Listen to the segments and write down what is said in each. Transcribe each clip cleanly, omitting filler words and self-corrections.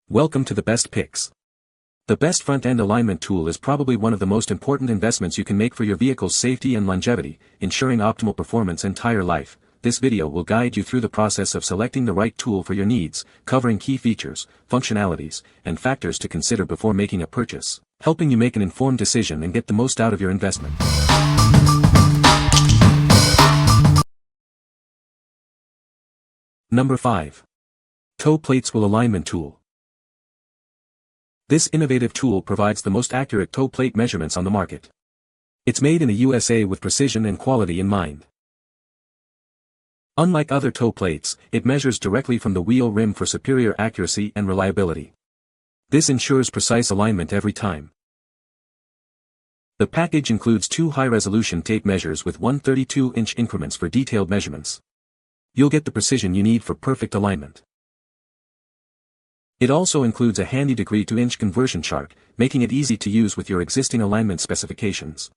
Welcome to the Best Picks. The best front-end alignment tool is probably one of the most important investments you can make for your vehicle's safety and longevity, ensuring optimal performance entire life. This video will guide you through the process of selecting the right tool for your needs, covering key features, functionalities, and factors to consider before making a purchase, helping you make an informed decision and get the most out of your investment. Number 5. Toe Plates Wheel Alignment Tool. This innovative tool provides the most accurate toe plate measurements on the market. It's made in the USA with precision and quality in mind. Unlike other toe plates, it measures directly from the wheel rim for superior accuracy and reliability. This ensures precise alignment every time. The package includes two high-resolution tape measures with 132-inch increments for detailed measurements. You'll get the precision you need for perfect alignment. It also includes a handy degree-to-inch conversion chart, making it easy to use with your existing alignment specifications.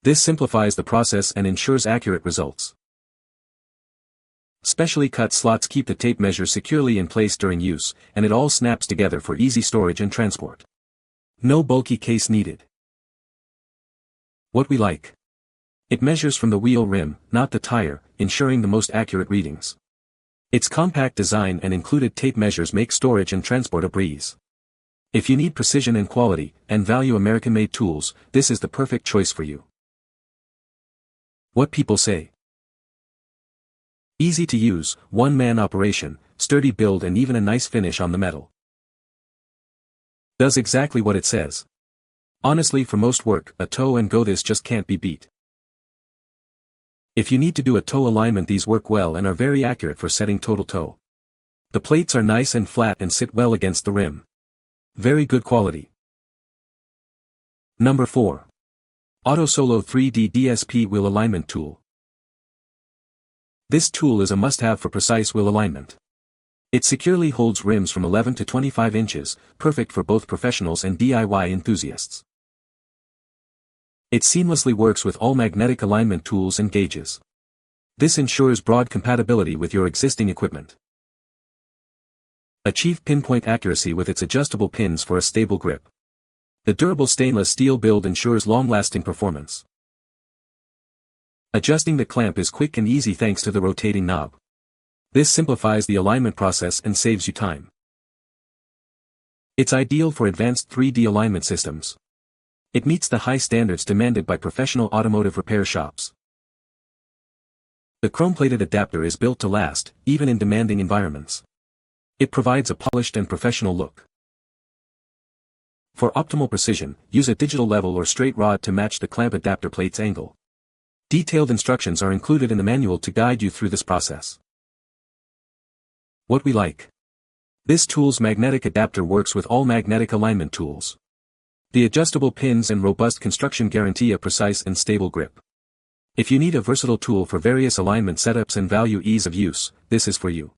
This simplifies the process and ensures accurate results. Specially cut slots keep the tape measure securely in place during use, and it all snaps together for easy storage and transport. No bulky case needed. What we like. It measures from the wheel rim, not the tire, ensuring the most accurate readings. Its compact design and included tape measures make storage and transport a breeze. If you need precision and quality, and value American-made tools, this is the perfect choice for you. What people say. Easy to use, one-man operation, sturdy build and even a nice finish on the metal. Does exactly what it says. Honestly, for most work, a toe and go this just can't be beat. If you need to do a toe alignment, these work well and are very accurate for setting total toe. The plates are nice and flat and sit well against the rim. Very good quality. Number 4. AutoSolo 3D DSP Wheel Alignment Tool. This tool is a must-have for precise wheel alignment. It securely holds rims from 11 to 25 inches, perfect for both professionals and DIY enthusiasts. It seamlessly works with all magnetic alignment tools and gauges. This ensures broad compatibility with your existing equipment. Achieve pinpoint accuracy with its adjustable pins for a stable grip. The durable stainless steel build ensures long-lasting performance. Adjusting the clamp is quick and easy thanks to the rotating knob. This simplifies the alignment process and saves you time. It's ideal for advanced 3D alignment systems. It meets the high standards demanded by professional automotive repair shops. The chrome-plated adapter is built to last, even in demanding environments. It provides a polished and professional look. For optimal precision, use a digital level or straight rod to match the clamp adapter plate's angle. Detailed instructions are included in the manual to guide you through this process. What we like. This tool's magnetic adapter works with all magnetic alignment tools. The adjustable pins and robust construction guarantee a precise and stable grip. If you need a versatile tool for various alignment setups and value ease of use, this is for you.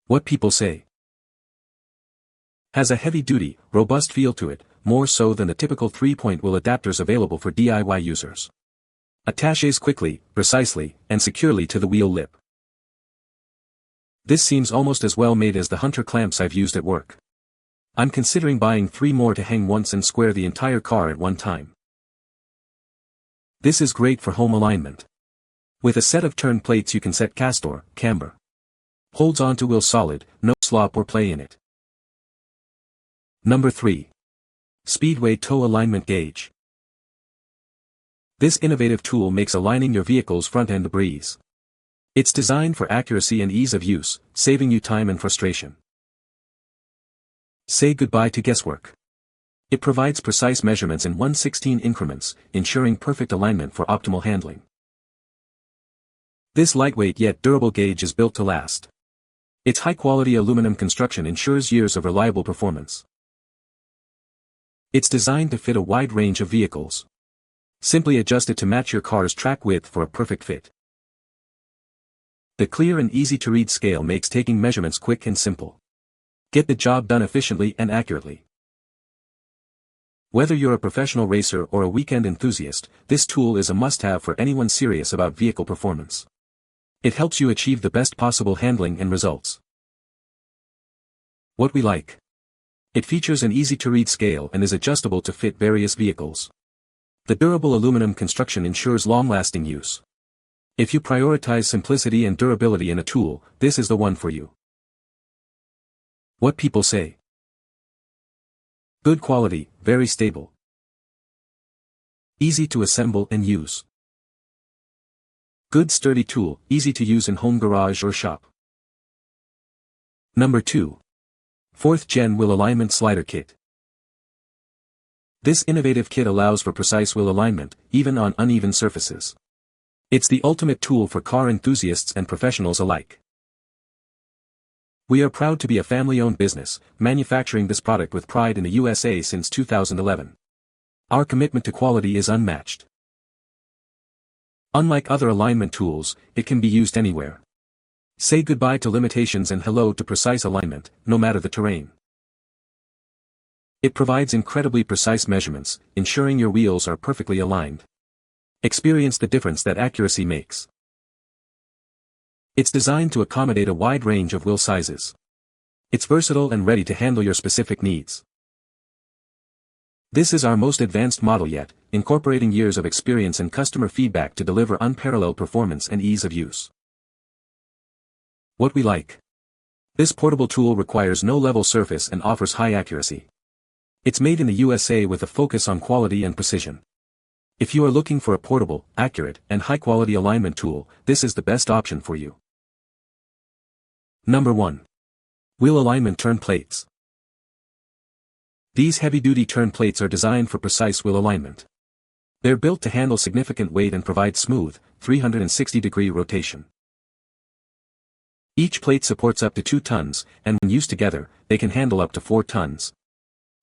What people say. Has a heavy-duty, robust feel to it, more so than the typical 3-point wheel adapters available for DIY users. Attaches quickly, precisely, and securely to the wheel lip. This seems almost as well made as the Hunter clamps I've used at work. I'm considering buying 3 more to hang once and square the entire car at one time. This is great for home alignment. With a set of turn plates you can set castor, camber. Holds on to wheel solid, no slop or play in it. Number 3. Speedway Toe Alignment Gauge. This innovative tool makes aligning your vehicle's front end a breeze. It's designed for accuracy and ease of use, saving you time and frustration. Say goodbye to guesswork. It provides precise measurements in 1/16 increments, ensuring perfect alignment for optimal handling. This lightweight yet durable gauge is built to last. Its high-quality aluminum construction ensures years of reliable performance. It's designed to fit a wide range of vehicles. Simply adjust it to match your car's track width for a perfect fit. The clear and easy-to-read scale makes taking measurements quick and simple. Get the job done efficiently and accurately. Whether you're a professional racer or a weekend enthusiast, this tool is a must-have for anyone serious about vehicle performance. It helps you achieve the best possible handling and results. What we like. It features an easy-to-read scale and is adjustable to fit various vehicles. The durable aluminum construction ensures long-lasting use. If you prioritize simplicity and durability in a tool, this is the one for you. What people say. Good quality, very stable. Easy to assemble and use. Good sturdy tool, easy to use in home garage or shop. Number 2. 4th Gen Wheel Alignment Slider Kit. This innovative kit allows for precise wheel alignment, even on uneven surfaces. It's the ultimate tool for car enthusiasts and professionals alike. We are proud to be a family-owned business, manufacturing this product with pride in the USA since 2011. Our commitment to quality is unmatched. Unlike other alignment tools, it can be used anywhere. Say goodbye to limitations and hello to precise alignment, no matter the terrain. It provides incredibly precise measurements, ensuring your wheels are perfectly aligned. Experience the difference that accuracy makes. It's designed to accommodate a wide range of wheel sizes. It's versatile and ready to handle your specific needs. This is our most advanced model yet, incorporating years of experience and customer feedback to deliver unparalleled performance and ease of use. What we like. This portable tool requires no level surface and offers high accuracy. It's made in the USA with a focus on quality and precision. If you are looking for a portable, accurate, and high-quality alignment tool, this is the best option for you. Number 1. Wheel Alignment Turn Plates. These heavy-duty turn plates are designed for precise wheel alignment. They're built to handle significant weight and provide smooth, 360-degree rotation. Each plate supports up to 2 tons, and when used together, they can handle up to 4 tons.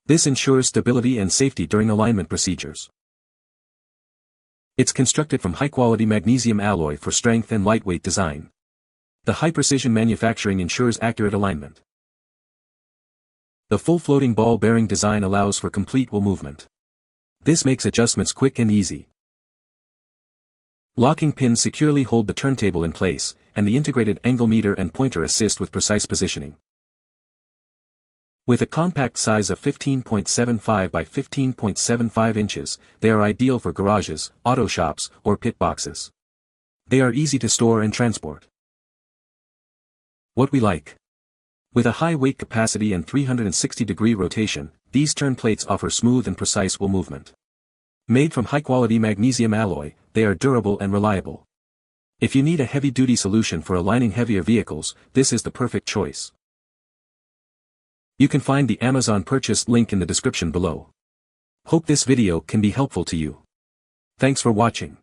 This ensures stability and safety during alignment procedures. It's constructed from high-quality magnesium alloy for strength and lightweight design. The high-precision manufacturing ensures accurate alignment. The full floating ball bearing design allows for complete wheel movement. This makes adjustments quick and easy. Locking pins securely hold the turntable in place, and the integrated angle meter and pointer assist with precise positioning. With a compact size of 15.75 by 15.75 inches, they are ideal for garages, auto shops, or pit boxes. They are easy to store and transport. What we like. With a high weight capacity and 360-degree rotation, these turn plates offer smooth and precise wheel movement. Made from high-quality magnesium alloy, they are durable and reliable. If you need a heavy-duty solution for aligning heavier vehicles, this is the perfect choice. You can find the Amazon purchase link in the description below. Hope this video can be helpful to you. Thanks for watching.